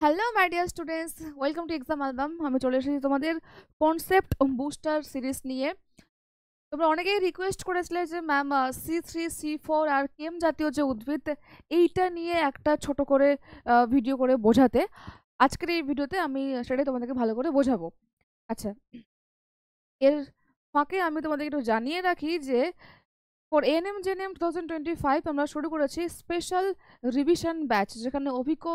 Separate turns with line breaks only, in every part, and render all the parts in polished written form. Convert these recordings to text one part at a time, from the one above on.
Hello my dear students, welcome to exam album. আমি চলে এসেছি তোমাদের কনসেপ্ট বুস্টার সিরিজ নিয়ে। তোমরা অনেকেই রিকোয়েস্ট করেছিলে যে ম্যাম C3 C4 আর কেম জাতীয় যে উদ্ভিদ এইটা নিয়ে একটা ছোট করে ভিডিও করে বোঝাতে। আজকের এই ভিডিওতে আমি সেটাই তোমাদেরকে ভালো করে বোঝাবো। আচ্ছা, এর ফাঁকে আমি তোমাদেরকে একটু জানিয়ে রাখি যে ফর এএনএম জেএনএম 2025 আমরা শুরু করেছি স্পেশাল রিভিশন ব্যাচ, যেখানে অভিজ্ঞ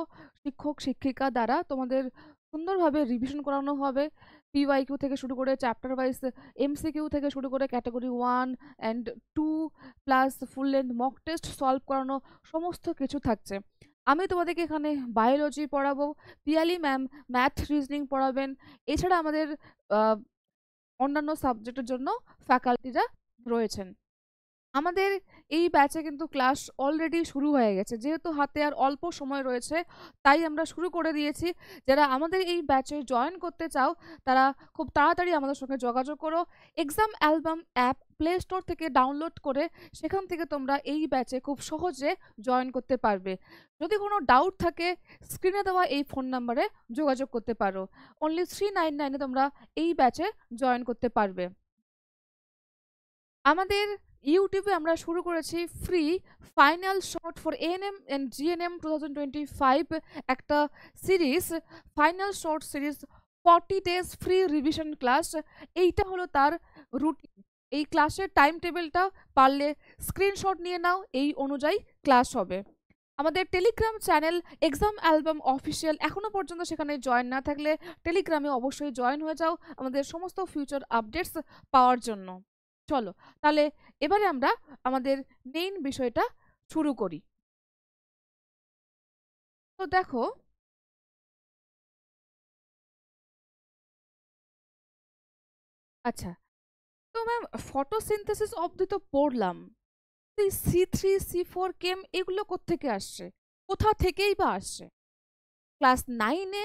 শিক্ষক শিক্ষিকা দ্বারা তোমাদের সুন্দরভাবে রিভিশন করানো হবে। পিওয়াইকিউ থেকে শুরু করে চ্যাপ্টার ওয়াইজ এমসিকিউ থেকে শুরু করে category 1 and 2 plus full length mock test solve করানো সমস্ত কিছু থাকছে। আমি তোমাদেরকে এখানে বায়োলজি পড়াবো, পিয়ালি ম্যাম ম্যাথ রিজনিং পড়াবেন। এছাড়া আমাদের অন্যান্য সাবজেক্টের জন্য ফ্যাকাল্টিরা রয়েছেন। আমাদের এই ব্যাচে কিন্তু ক্লাস অলরেডি শুরু হয়ে গেছে, যেহেতু হাতে আর অল্প সময় রয়েছে তাই আমরা শুরু করে দিয়েছি। যারা আমাদের এই ব্যাচে জয়েন করতে চাও তারা খুব তাড়াতাড়ি আমাদের সঙ্গে যোগাযোগ করো। Exam album app play store থেকে ডাউনলোড করে সেখান থেকে তোমরা এই ব্যাচে খুব সহজে জয়েন করতে পারবে। যদি কোনো ডাউট থাকে স্ক্রিনে দেওয়া এই ফোন নাম্বারে যোগাযোগ করতে পারো। অনলি 399-এ তোমরা এই ব্যাচে জয়েন করতে পারবে। আমাদের ইউটিউবে আমরা শুরু করেছি free final short for ANM and GNM 2025 একটা series, final short series 40 days free revision class. এইটা হলো তার রুটিন। এই ক্লাসের টাইম টেবিলটা পারলে স্ক্রিনশট নিয়ে নাও, এই অনুযায়ী ক্লাস হবে। আমাদের Telegram channel exam album official, এখনো পর্যন্ত সেখানে জয়েন না থাকলে টেলিগ্রামে অবশ্যই জয়েন হয়ে যাও আমাদের সমস্ত ফিউচার আপডেটস পাওয়ার জন্য। চলো তাহলে এবারে আমরা আমাদের মেইন বিষয়টা শুরু করি। তো দেখো, আচ্ছা, তো ম্যাম ফটোসিনথেসিস অবধি তো পড়লাম, এই C3 C4 কেম এগুলো কোত্থেকে আসছে, কোথা থেকেই বা আসছে? ক্লাস 9-এ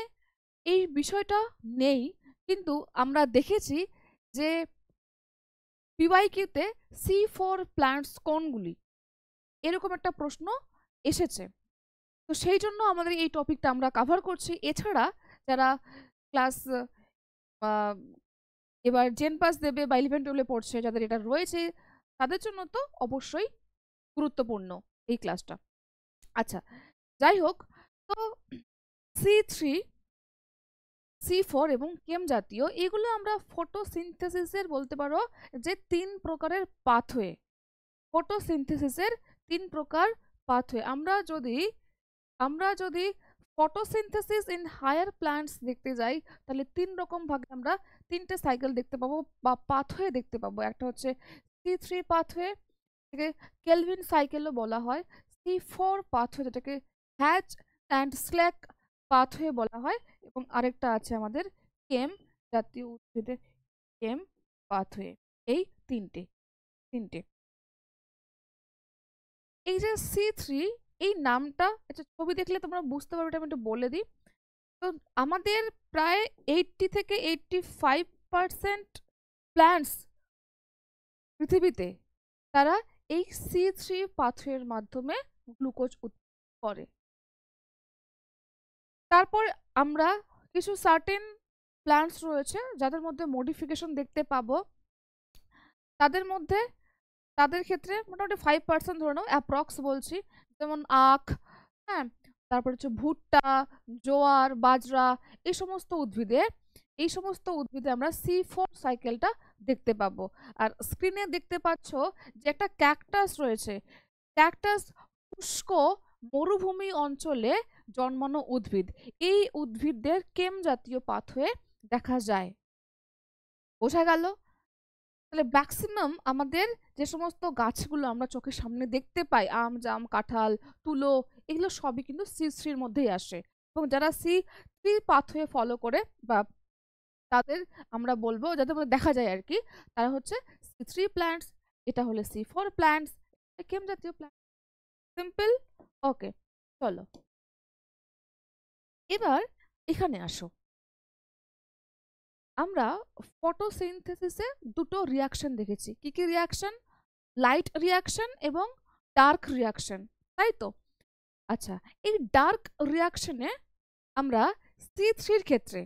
এই বিষয়টা নেই, কিন্তু আমরা দেখেছি যে পিওয়াইকিউতে C4 প্ল্যান্টস কোনগুলি, এরকম একটা প্রশ্ন এসেছে। তো সেই জন্য আমাদের এই টপিকটা আমরা কাভার করছি। এছাড়া যারা ক্লাস এবার জেন পাস দেবে বা 11-12 পড়ছে, যাদের এটা রয়েছে তাদের জন্য তো অবশ্যই গুরুত্বপূর্ণ এই ক্লাসটা। আচ্ছা, যাই হোক, তো C3 C4 এবং কেম জাতীয় এগুলো আমরা ফটোসিনথেসিসের বলতে পারো যে 3 প্রকারের পাথওয়ে। ফটোসিনথেসিসের 3 প্রকার পাথওয়ে। আমরা যদি ফটোসিনথেসিস ইন হায়ার প্ল্যান্টস দেখতে যাই, তাহলে 3 রকম ভাগে আমরা 3টে সাইকেল দেখতে পাবো বা পাথওয়ে দেখতে পাবো। একটা হচ্ছে C3 পাথওয়ে, যেটাকে কেলভিন সাইকেলও বলা হয়। C4 পাথওয়ে, যেটাকে হ্যাচ অ্যান্ড স্ল্যাক পাথওয়ে বলা হয়। এবং আরেকটা আছে আমাদের কেম জাতীয় উদ্ভিদের কেম পাথওয়ে। এই তিনটে তিনটে এই যে C3, এই নামটা একটা ছবি দেখলে তোমরা বুঝতে পারবে, এটা আমি একটু বলে দিই। তো আমাদের প্রায় 80 থেকে 85% প্ল্যান্টস পৃথিবীতে তারা এই C3 পাথওয়ের মাধ্যমে গ্লুকোজ উৎপন্ন করে। তারপর আমরা কিছু সার্টেন প্ল্যান্টস রয়েছে যাদের মধ্যে মডিফিকেশন দেখতে পাবো। তাদের মধ্যে তাদের ক্ষেত্রে মোটামুটি 5% ধরে নাও, অ্যাপ্রক্স বলছি, যেমন আখ, হ্যাঁ, তারপর হচ্ছে ভুট্টা, জোয়ার, বাজরা, এই সমস্ত উদ্ভিদে আমরা C4 সাইকেলটা দেখতে পাবো। আর স্ক্রিনে দেখতে পাচ্ছ যে একটা ক্যাকটাস রয়েছে। ক্যাকটাস শুষ্ক মরুভূমি অঞ্চলে জন্মানো উদ্ভিদ। এই উদ্ভিদদের কেম জাতীয় পাথওয়ে দেখা যায়। বোঝা গেল? তাহলে ম্যাক্সিমাম আমাদের যে সমস্ত গাছগুলো আমরা চোখের সামনে দেখতে পাই, আম, জাম, কাঁঠাল, তুলো, এগুলো সবই কিন্তু C3-র মধ্যেই আসে। এবং যারা C3 পাথওয়ে ফলো করে বা তাদের আমরা বলবো যাদের মধ্যে দেখা যায় আর কি, তারা হচ্ছে C3 প্ল্যান্টস। এটা হলে C4 প্ল্যান্টস, কেম জাতীয় প্ল্যান্ট। সিম্পল। ওকে, চলো এবার এখানে আসো। আমরা ফটোসিনথেসিসে দুটো রিয়াকশন দেখেছি। কি কি রিয়াকশন? লাইট রিয়াকশন এবং ডার্ক রিয়াকশন, তাই তো? আচ্ছা, এই ডার্ক রিয়াকশনে আমরা C3-র ক্ষেত্রে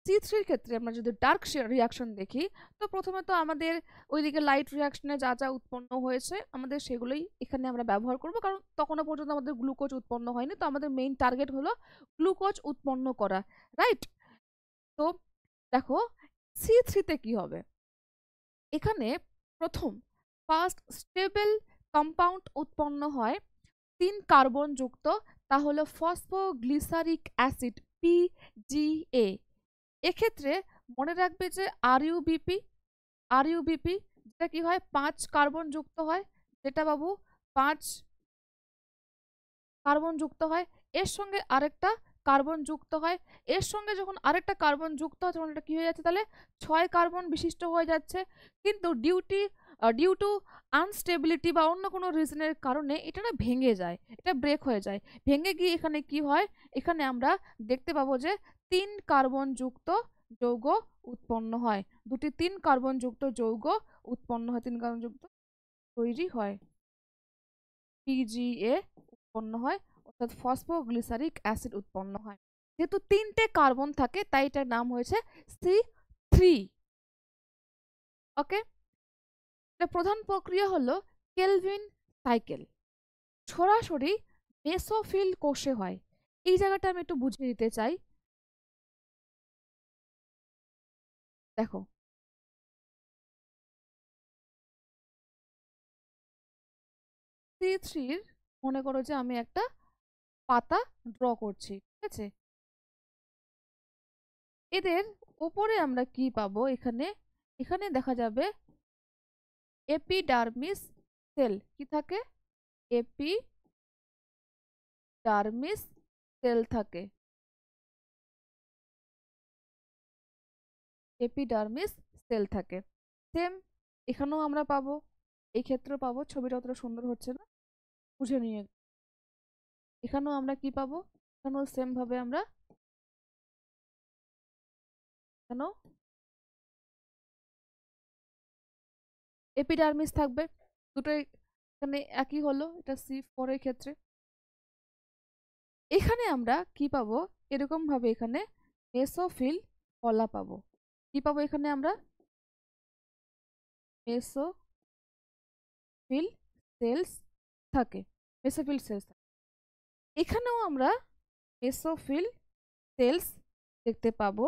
C3-র ক্ষেত্রে আমরা যদি ডার্ক রিয়াকশন দেখি, তো প্রথমে তো আমাদের ওইদিকে লাইট রিয়াকশনে যা যা উৎপন্ন হয়েছে আমাদের সেগুলোই এখানে আমরা ব্যবহার করব, কারণ তখনও পর্যন্ত আমাদের গ্লুকোজ উৎপন্ন হয়নি, তো আমাদের মেইন টার্গেট হলো গ্লুকোজ উৎপন্ন করা, রাইট? তো দেখো C3-তে কি হবে, এখানে প্রথম ফার্স্ট স্টেবল কম্পাউন্ড উৎপন্ন হয় 3 কার্বন যুক্ত, তা হলো ফসফোগ্লিসারিক অ্যাসিড PGA। এক্ষেত্রে মনে রাখবে যে আরইউবিপি যেটা কি হয় 5 কার্বন যুক্ত হয়, যেটা বাবু 5 কার্বন যুক্ত হয়, এর সঙ্গে আরেকটা কার্বন যুক্ত হয়, এর সঙ্গে যখন আরেকটা কার্বন যুক্ত হয় তখন এটা কি হয়ে যাচ্ছে, তাহলে 6 কার্বন বিশিষ্ট হয়ে যাচ্ছে। কিন্তু ডিউ টু আনস্টেবিলিটি বা অন্য কোনো রিজনের কারণে এটা না ভেঙে যায়, এটা ব্রেক হয়ে যায়। ভেঙে গিয়ে এখানে কি হয়, এখানে আমরা দেখতে পাবো যে 3 কার্বন যুক্ত যৌগ উৎপন্ন হয়, দুটি 3 কার্বন যুক্ত যৌগ উৎপন্ন হয়, 3 কার্বন যুক্ত তৈরি হয়, PGA উৎপন্ন হয়, অর্থাৎ ফসফোগ্লিসারিক অ্যাসিড উৎপন্ন হয়। যেহেতু 3টে কার্বন থাকে তাই এটার নাম হয়েছে C3। ওকে, এটা প্রধান প্রক্রিয়া হলো কেলভিন সাইকেল, সরাসরি মেসোফিল কোষে হয়। এই জায়গাটা আমি একটু বুঝিয়ে দিতে চাই। দেখো C3-র মনে করো যে আমি একটা পাতা ড্র করছি, ঠিক আছে? এদের উপরে আমরা কি পাবো, এখানে এখানে দেখা যাবে এপিডার্মিস সেল, কি থাকে, এপিডার্মিস সেল থাকে, এপিডার্মিস সেল থাকে। সেম এখানেও আমরা পাবো, এই ক্ষেত্রেও পাবো, ছবিটা অতটা সুন্দর হচ্ছে না, বুঝে নিয়ে। এখানেও আমরা কি পাবো, এখানেও সেম ভাবে আমরা এখানেও এপিডার্মিস থাকবে, দুটোই এখানে একই হলো, এটা C4 এর ক্ষেত্রে। এখানে আমরা কি পাবো, এরকম ভাবে এখানে মেসোফিল কলা পাবো, কি পাবো এখানে আমরা মেসোফিল সেলস থাকে, মেসোফিল সেলস থাকে। এখানেও আমরা মেসোফিল সেলস দেখতে পাবো।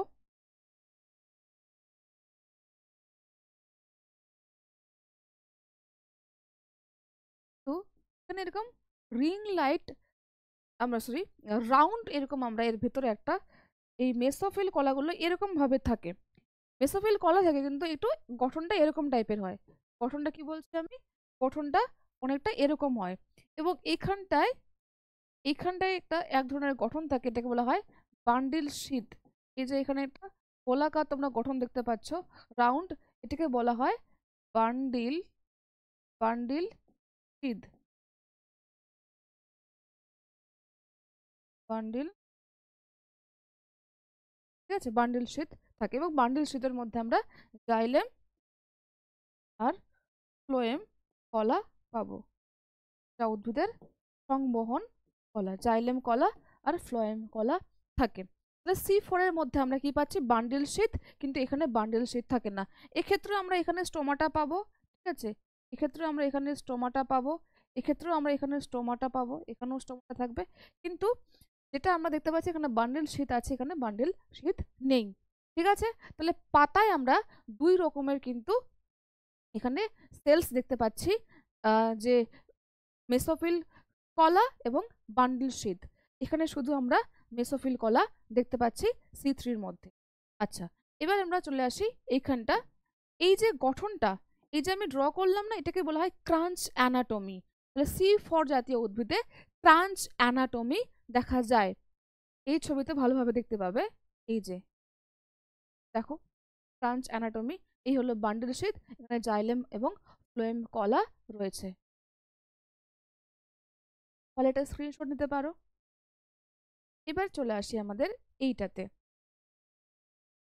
তো এখানে এরকম রিং লাইট, আমরা সরি রাউন্ড, এরকম আমরা এর ভেতরে একটা এই মেসোফিল কলাগুলো এরকম ভাবে থাকে, মেসোফিল কলা থাকে কিন্তু একটু গঠনটা এরকম টাইপের হয়। গঠনটা কি বলছি আমি, গঠনটা অনেকটা এরকম হয়, এবং এখানটায় একটা এক ধরনের গঠন থাকে, এটাকে বলা হয় বান্ডিল শীট। এই যে এখানে একটা গোলাকার তোমরা গঠন দেখতে পাচ্ছ, রাউন্ড, এটাকে বলা হয় বান্ডিল বান্ডিল শীট, বান্ডিল, ঠিক আছে, বান্ডিল শীট থাকে, এবং বান্ডিল শীটের মধ্যে আমরা জাইলেম আর ফ্লোয়েম কলা পাবো, যা উদ্ভিদের সংবহন কলা, জাইলেম কলা আর ফ্লোয়েম কলা থাকে। তাহলে C4 এর মধ্যে আমরা কি পাচ্ছি, বান্ডিল শীট, কিন্তু এখানে বান্ডিল শীট থাকে না। এক্ষেত্রে আমরা এখানে স্টোমাটা পাবো, ঠিক আছে, এক্ষেত্রে আমরা এখানে স্টোমাটা পাবো, এক্ষেত্রেও আমরা এখানে স্টোমাটা পাবো, এখানেও স্টোমাটা থাকবে, কিন্তু যেটা আমরা দেখতে পাচ্ছি এখানে বান্ডিল শীট আছে, এখানে বান্ডিল শীট নেই, ঠিক আছে? তাহলে পাতায় আমরা দুই রকমের কিন্তু এখানে সেলস দেখতে পাচ্ছি, যে মেসোফিল কলা এবং বান্ডিল শীট। এখানে শুধু আমরা মেসোফিল কলা দেখতে পাচ্ছি C3-র মধ্যে। আচ্ছা, এবার আমরা চলে আসি এইখানটা, এই যে গঠনটা, এই যে আমি ড্র করলাম না, এটাকে বলা হয় ক্রাঞ্চ অ্যানাটমি। তাহলে C4 জাতীয় উদ্ভিদে ক্রাঞ্চ অ্যানাটমি দেখা যায়, এই ছবিতে ভালোভাবে দেখতে পাবে। এই যে দেখো ক্রাঞ্চ অ্যানাটমি, এই হলো বান্ডিল শীট, এখানে জাইলেম এবং ফ্লোয়েম কলা রয়েছে। তাহলে এটা স্ক্রিনশট নিতে পারো। এবার চলে আসি আমাদের এইটাতে,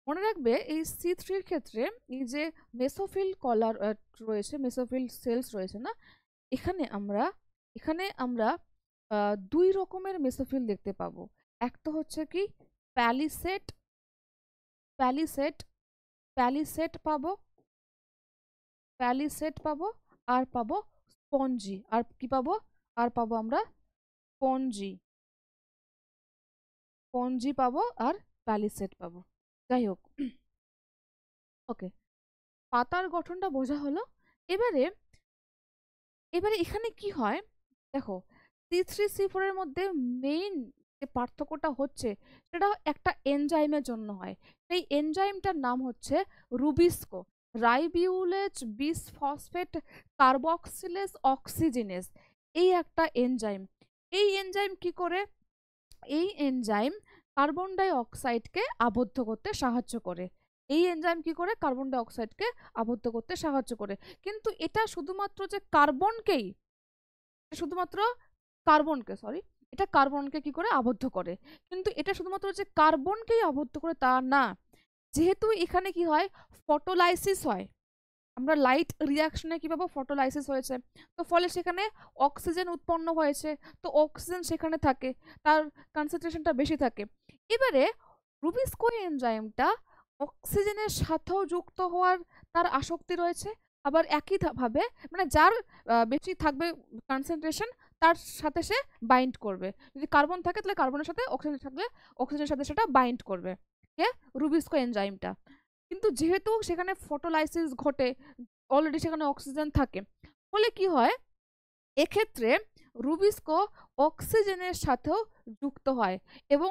মনে রাখবে এই C3-র ক্ষেত্রে এই যে মেসোফিল কলার রয়েছে, মেসোফিল সেলস রয়েছে না, এখানে আমরা দুই রকমের মেসোফিল দেখতে পাবো। একটা হচ্ছে কি প্যালিসেট, প্যালিসেট, প্যালিসেট পাবো, প্যালিসেট পাবো, আর পাবো স্পঞ্জি। আর কি পাবো? আর পাবো আমরা স্পঞ্জি, স্পঞ্জি পাবো আর প্যালিসেট পাবো। যাই হোক, ওকে, পাতার গঠনটা বোঝা হলো। এবারে এবারে এখানে কি হয় দেখো, C3C4 এর মধ্যে মেইন যে পার্থক্যটা হচ্ছে সেটা একটা এনজাইমের জন্য হয়। সেই এনজাইমটার নাম হচ্ছে রুবিস্কো, রাইবিউলেজ বিসফসফেট কার্বক্সিলেজ অক্সিজেনেজ। এই একটা এনজাইম। এই এনজাইম কি করে? এই এনজাইম কার্বন ডাই অক্সাইডকে আবদ্ধ করতে সাহায্য করে। এই এনজাইম কি করে? কার্বন ডাই অক্সাইডকে আবদ্ধ করতে সাহায্য করে। কিন্তু এটা শুধুমাত্র যে কার্বনকেই, শুধুমাত্র কার্বনকে, সরি, এটা কার্বনকে কি করে আবদ্ধ করে, কিন্তু এটা শুধুমাত্র যে কার্বনকেই আবদ্ধ করে তা না। যেহেতু এখানে কি হয়, ফটোলাইসিস হয়, আমরা লাইট রিয়াকশনে কি পাবো? ফটোলাইসিস হয়েছে, তো ফলে সেখানে অক্সিজেন উৎপন্ন হয়েছে, তো অক্সিজেন সেখানে থাকে, তার কনসেন্ট্রেশনটা বেশি থাকে। এবারে রুবিস্কো এনজাইমটা অক্সিজেনের সাথেও যুক্ত হওয়ার তার আসক্তি রয়েছে, আবার একই ভাবে মানে যার বেশি থাকবে কনসেন্ট্রেশন তার সাথে সে বাইন্ড করবে। যদি কার্বন থাকে তাহলে কার্বনের সাথে, অক্সিজেন থাকলে অক্সিজেনের সাথে সেটা বাইন্ড করবে, কে? রুবিস্কো এনজাইমটা। কিন্তু যেহেতু সেখানে ফটোলাইসিস ঘটে, অলরেডি সেখানে অক্সিজেন থাকে, ফলে কি হয়, এক্ষেত্রে রুবিস্কো অক্সিজেনের সাথেও যুক্ত হয়, এবং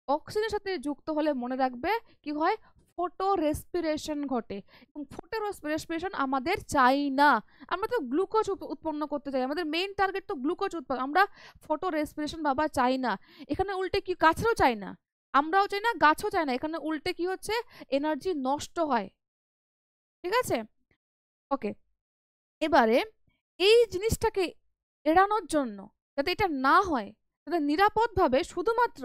অক্সিজেনের সাথে যুক্ত হলে মনে রাখবে কি হয়, ফটো রেসপিরেশন ঘটে। এবং ফটো রেসপিরেশন আমাদের চাই না, আমরা তো গ্লুকোজ উৎপন্ন করতে চাই, আমাদের মেইন টার্গেট তো গ্লুকোজ উৎপাদন, আমরা ফটো রেসপিরেশন বাবা চাই না। এখানে উল্টে কি, গাছেরও চাই না, আমরাও চাই না, গাছও চায় না, এখানে উল্টে কি হচ্ছে, এনার্জি নষ্ট হয়। ঠিক আছে, ওকে। এবারে এই জিনিসটাকে এড়ানোর জন্য, যাতে এটা না হয়, যাতে নিরাপদভাবে শুধুমাত্র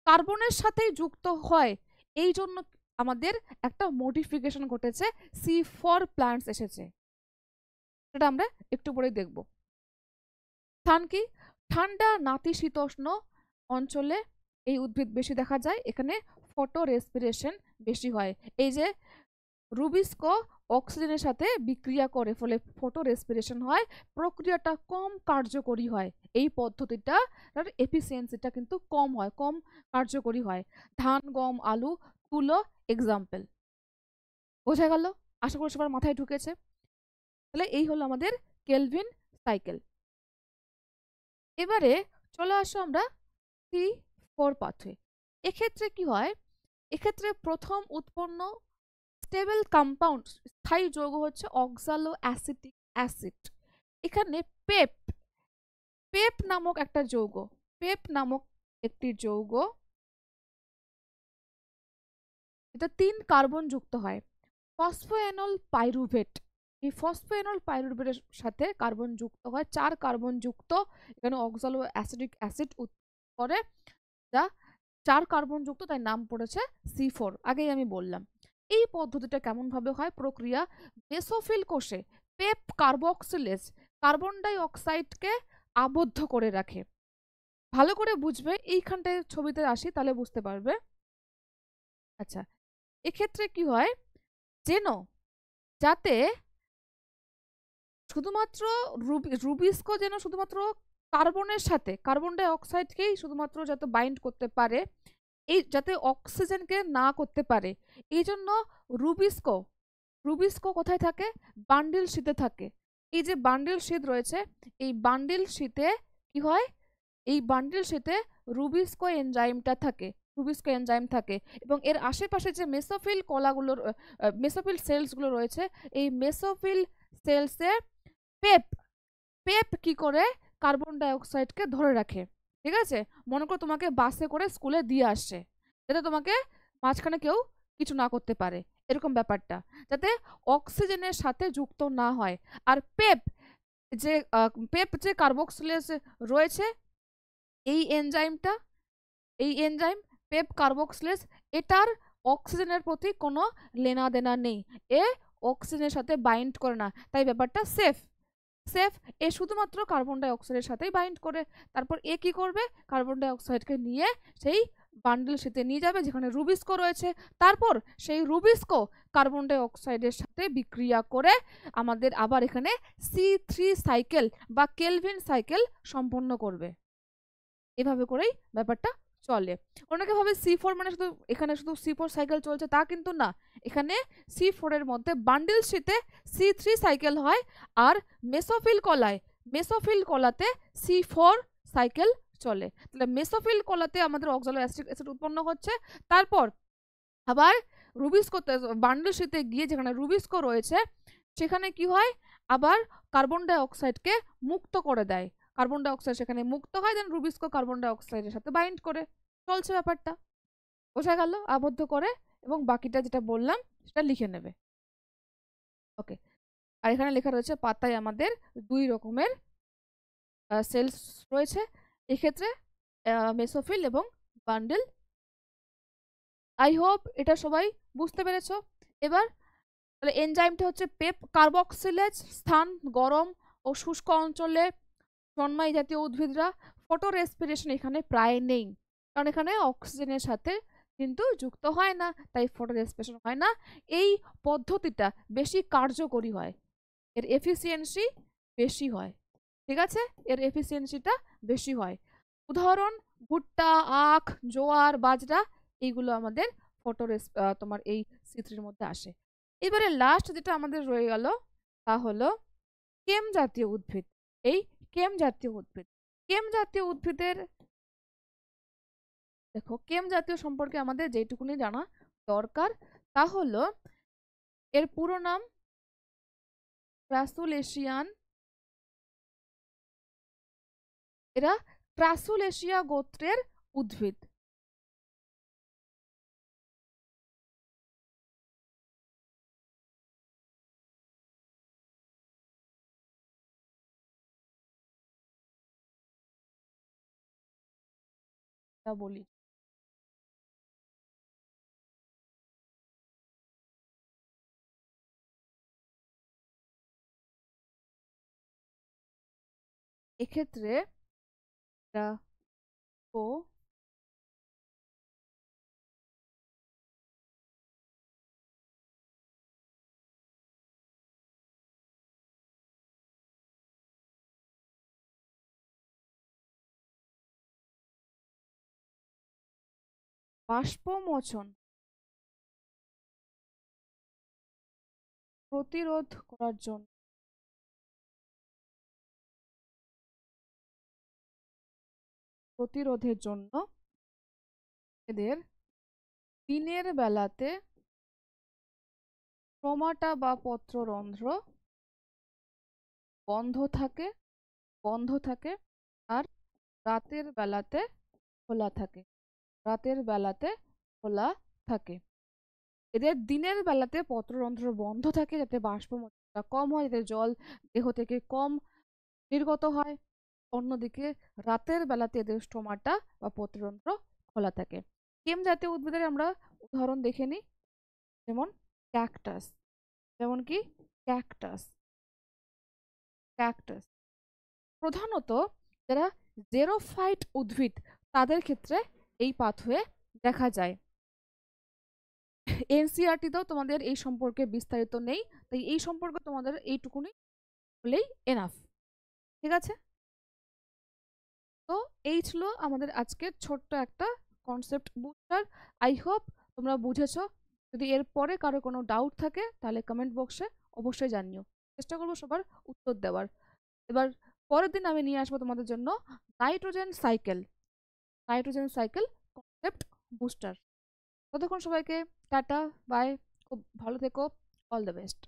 কার্বনের সাথেই যুক্ত হয়, এই জন্য আমাদের একটা মডিফিকেশন ঘটেছে, C4 প্ল্যান্টস এসেছে, সেটা আমরা একটু পরেই দেখব। স্থান কি? ঠান্ডা নাতিশীতোষ্ণ অঞ্চলে এই উদ্ভিদ বেশি দেখা যায়, এখানে ফটো রেসপিরেশন বেশি হয়। এই যে রুবিস্কো অক্সিজেনের সাথে বিক্রিয়া করে, ফলে ফটো রেসপিরেশন হয়, প্রক্রিয়াটা কম কার্যকরী হয়, এই পদ্ধতিটা এফিসিয়েন্সিটা কিন্তু কম হয়, কম কার্যকরী হয়। ধান, গম, আলু, তুলো এক্সাম্পল। বোঝা গেল? আশা করি সবার মাথায় ঢুকেছে। তাহলে এই হলো আমাদের কেলভিন সাইকেল। এবারে চলে আসো আমরা C4 পাথওয়ে। এক্ষেত্রে কি হয়, এক্ষেত্রে প্রথম উৎপন্ন স্টেবল কম্পাউন্ড, স্থায়ী যৌগ হচ্ছে অক্সালো অ্যাসিটিক অ্যাসিড। এখানে পেপ, পেপ নামক একটা যৌগ, পেপ নামক একটি যৌগ, এটা 3 কার্বন যুক্ত হয়, ফসফোএনল পাইরুভেট। এই ফসফোএনল পাইরুভেটের সাথে কার্বন যুক্ত হয়, 4 কার্বন যুক্ত, এখানে অক্সালো অ্যাসিটিক অ্যাসিড করে, যা 4 কার্বন যুক্ত, তাই নাম পড়েছে C4, আগেই আমি বললাম। এই পদ্ধতিটা কেমন ভাবে হয়? প্রক্রিয়া মেসোফিল কোষে পেপ কার্বক্সিলেজ কার্বন ডাই অক্সাইডকে আবদ্ধ করে রাখে। ভালো করে বুঝবে, এইখানটায় ছবিতে আসি তাহলে বুঝতে পারবে। আচ্ছা, এক্ষেত্রে কি হয়, যেন যাতে শুধুমাত্র রুবিস্কো যেন শুধুমাত্র কার্বনের সাথে, কার্বন ডাই অক্সাইডকেই শুধুমাত্র যাতে বাইন্ড করতে পারে, এই যাতে অক্সিজেনকে না করতে পারে, এই জন্য রুবিস্কো, রুবিস্কো কোথায় থাকে? বান্ডিল শীতে থাকে। এই যে বান্ডিল শীত রয়েছে, এই বান্ডিল শীতে কি হয়, এই বান্ডিল শীতে রুবিস্কো এনজাইমটা থাকে, রুবিস্কো এনজাইম থাকে, এবং এর আশেপাশে যে মেসোফিল কলাগুলো, মেসোফিল সেলসগুলো রয়েছে, এই মেসোফিল সেলসে পেপ, পেপ কি করে কার্বন ডাই অক্সাইডকে ধরে রাখে। ঠিক আছে, মনে করো তোমাকে বাসে করে স্কুলে দিয়ে আসছে, যাতে তোমাকে মাঝখানে কেউ কিছু না করতে পারে, এরকম ব্যাপারটা, যাতে অক্সিজেনের সাথে যুক্ত না হয়। আর পেপ যে পেপ যে কার্বক্সিলেজ রয়েছে, এই এনজাইমটা, এই এনজাইম পেপ কার্বক্সিলেজ, এটার অক্সিজেনের প্রতি কোনো লেনা দেনা নেই, এ অক্সিজেনের সাথে বাইন্ড করে না, তাই ব্যাপারটা সেফ। সেফ, এ শুধুমাত্র কার্বন ডাই অক্সাইডের সাথেই বাইন্ড করে। তারপর এ কি করবে, কার্বন ডাই অক্সাইডকে নিয়ে সেই বান্ডেল শিটে নিয়ে যাবে যেখানে রুবিস্কো রয়েছে। তারপর সেই রুবিস্কো কার্বন ডাই অক্সাইডের সাথে বিক্রিয়া করে আমাদের আবার এখানে C3 সাইকেল বা কেলভিন সাইকেল সম্পন্ন করবে। এভাবে করেই ব্যাপারটা চলে। অনেকে ভাবে C4 মানে শুধু এখানে শুধু C4 সাইকেল চলছে, তা কিন্তু না। এখানে C4 এর মধ্যে বান্ডেল শিটে C3 সাইকেল হয়, আর মেসোফিল কলাতে C4 সাইকেল চলে। তাহলে মেসোফিল কলাতে আমাদের অক্সালোঅ্যাসিটিক অ্যাসিড উৎপন্ন হচ্ছে, তারপর আবার রুবিস্কোতে বান্ডেল শিটে গিয়ে যেখানে রুবিস্কো রয়েছে সেখানে কি হয়, আবার কার্বন ডাই অক্সাইডকে মুক্ত করে দেয়। কার্বন ডাই অক্সাইড সেখানে মুক্ত হয়, দেন রুবিস্কো কার্বন ডাই অক্সাইডের সাথে বাইন্ড করে চলছে ব্যাপারটা। বোঝা গেল? আবদ্ধ করে, এবং বাকিটা যেটা বললাম সেটা লিখে নেবে। ওকে, আর এখানে লেখা রয়েছে পাতায় আমাদের 2 রকমের সেলস রয়েছে, এক্ষেত্রে মেসোফিল এবং বান্ডেল। আই হোপ এটা সবাই বুঝতে পেরেছো। এবার তাহলে এনজাইমটা হচ্ছে পেপ কার্বক্সিলেজ, স্থান গরম ও শুষ্ক অঞ্চলে জন্মায় জাতীয় উদ্ভিদরা। ফটো রেসপিরেশন এখানে প্রায় নেই, কারণ এখানে অক্সিজেনের সাথে কিন্তু যুক্ত হয় না, তাই ফটো রেসপিরেশন হয় না। এই পদ্ধতিটা বেশি কার্যকরী হয়, এর এফিসিয়েন্সি বেশি হয়। ঠিক আছে, এর এফিসিয়েন্সিটা বেশি হয়। উদাহরণ ভুট্টা, আখ, জোয়ার, বাজরা, এইগুলো আমাদের তোমার এই C3 মধ্যে আসে। এবারে লাস্ট যেটা আমাদের রয়ে গেল তা হলো কেম জাতীয় উদ্ভিদ। এই কেম জাতীয় উদ্ভিদ, কেম জাতীয় উদ্ভিদের দেখো, কেম জাতীয় সম্পর্কে আমাদের যেটুকুনি জানা দরকার তা হলো এর পুরো নাম ক্রাসুলেশিয়ান। এরা ক্রাসুলেশিয়া গোত্রের উদ্ভিদ। বলি, এক্ষেত্রে এরা ও বাষ্পমোচন প্রতিরোধ করার জন্য প্রতিরোধের জন্য এদের দিনের বেলাতে স্টোমাটা বা পত্ররন্ধ্র বন্ধ থাকে বন্ধ থাকে, আর রাতের বেলাতে খোলা থাকে। রাতের বেলাতে খোলা থাকে। এদের দিনের বেলাতে পত্ররন্ধ্র বন্ধ থাকে যাতে বাষ্পমোচনটা কম হয়, যাতে জল দেহ থেকে কম নির্গত হয়। অন্যদিকে রাতের বেলাতে এদের স্টোমাটা বা পত্ররন্ধ্র খোলা থাকে। কেম জাতীয় উদ্ভিদের আমরা উদাহরণ দেখে নিই, যেমন ক্যাকটাস। যেমন কি ক্যাকটাস ক্যাকটাস প্রধানত যারা জেরোফাইট উদ্ভিদ তাদের ক্ষেত্রে এই পাথওয়ে দেখা যায়। এনসিইআরটিতেও তোমাদের এই সম্পর্কে বিস্তারিত নেই, তাই এই সম্পর্কে তোমাদের এইটুকুনি হলেই এনাফ। ঠিক আছে, তো এই ছিল আমাদের আজকের ছোট্ট একটা কনসেপ্ট বুস্টার। আই হোপ তোমরা বুঝেছো। যদি এর পরে কারো কোনো ডাউট থাকে তাহলে কমেন্ট বক্সে অবশ্যই জানিও, চেষ্টা করবো সবার উত্তর দেওয়ার। এবার পরের দিন আমি নিয়ে আসবো তোমাদের জন্য নাইট্রোজেন সাইকেল কনসেপ্ট বুস্টার। ততক্ষণ সবাইকে টাটা, বাই, খুব ভালো থেকো, অল দ্য বেস্ট।